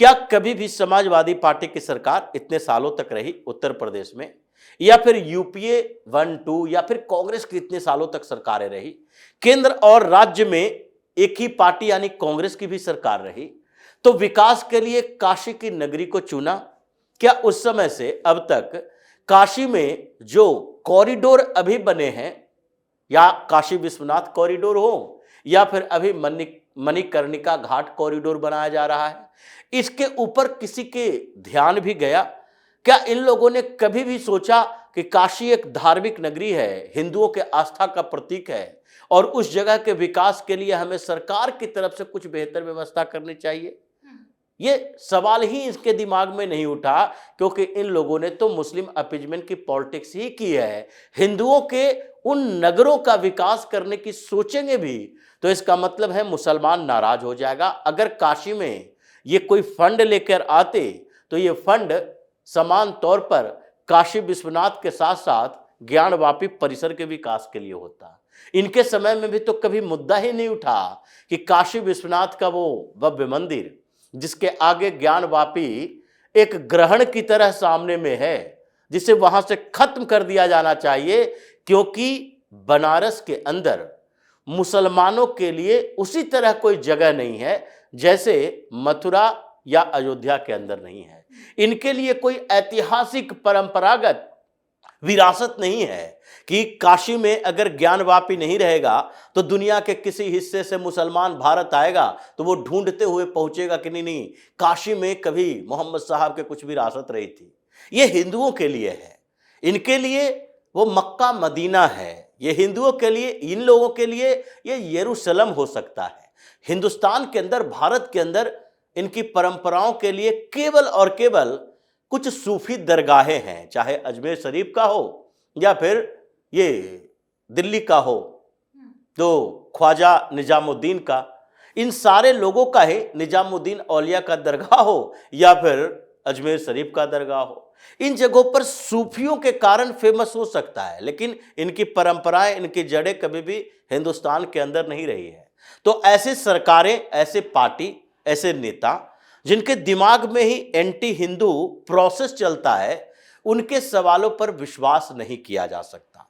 क्या कभी भी समाजवादी पार्टी की सरकार इतने सालों तक रही उत्तर प्रदेश में, या फिर यूपीए 1-2, या फिर कांग्रेस की इतने सालों तक सरकारें रही? केंद्र और राज्य में एक ही पार्टी यानी कांग्रेस की भी सरकार रही, तो विकास के लिए काशी की नगरी को चुना। क्या उस समय से अब तक काशी में जो कॉरिडोर अभी बने हैं, या काशी विश्वनाथ कॉरिडोर हो, या फिर अभी मणिकर्णिका घाट कॉरिडोर बनाया जा रहा है, इसके ऊपर किसी के ध्यान भी गया? क्या इन लोगों ने कभी भी सोचा कि काशी एक धार्मिक नगरी है, हिंदुओं के आस्था का प्रतीक है, और उस जगह के विकास के लिए हमें सरकार की तरफ से कुछ बेहतर व्यवस्था करनी चाहिए? ये सवाल ही इसके दिमाग में नहीं उठा, क्योंकि इन लोगों ने तो मुस्लिम अपीजमेंट की पॉलिटिक्स ही की है। हिंदुओं के उन नगरों का विकास करने की सोचेंगे भी तो इसका मतलब है मुसलमान नाराज हो जाएगा। अगर काशी में ये कोई फंड लेकर आते तो ये फंड समान तौर पर काशी विश्वनाथ के साथ साथ ज्ञानवापी परिसर के विकास के लिए होता। इनके समय में भी तो कभी मुद्दा ही नहीं उठा कि काशी विश्वनाथ का वो भव्य मंदिर, जिसके आगे ज्ञानवापी एक ग्रहण की तरह सामने में है, जिसे वहां से खत्म कर दिया जाना चाहिए, क्योंकि बनारस के अंदर मुसलमानों के लिए उसी तरह कोई जगह नहीं है जैसे मथुरा या अयोध्या के अंदर नहीं है। इनके लिए कोई ऐतिहासिक परंपरागत विरासत नहीं है कि काशी में अगर ज्ञानवापी नहीं रहेगा तो दुनिया के किसी हिस्से से मुसलमान भारत आएगा तो वो ढूंढते हुए पहुंचेगा कि नहीं काशी में कभी मोहम्मद साहब के कुछ विरासत रही थी। ये हिंदुओं के लिए है, इनके लिए वो मक्का मदीना है। ये हिंदुओं के लिए, इन लोगों के लिए ये यरूशलेम हो सकता है। हिंदुस्तान के अंदर, भारत के अंदर इनकी परंपराओं के लिए केवल और केवल कुछ सूफी दरगाहें हैं, चाहे अजमेर शरीफ का हो या फिर ये दिल्ली का हो तो ख्वाजा निजामुद्दीन का, इन सारे लोगों का ही निजामुद्दीन औलिया का दरगाह हो या फिर अजमेर शरीफ का दरगाह हो। इन जगहों पर सूफियों के कारण फेमस हो सकता है, लेकिन इनकी परंपराएं, इनकी जड़ें कभी भी हिंदुस्तान के अंदर नहीं रही है। तो ऐसे सरकारें, ऐसे पार्टी, ऐसे नेता जिनके दिमाग में ही एंटी हिंदू प्रोसेस चलता है, उनके सवालों पर विश्वास नहीं किया जा सकता।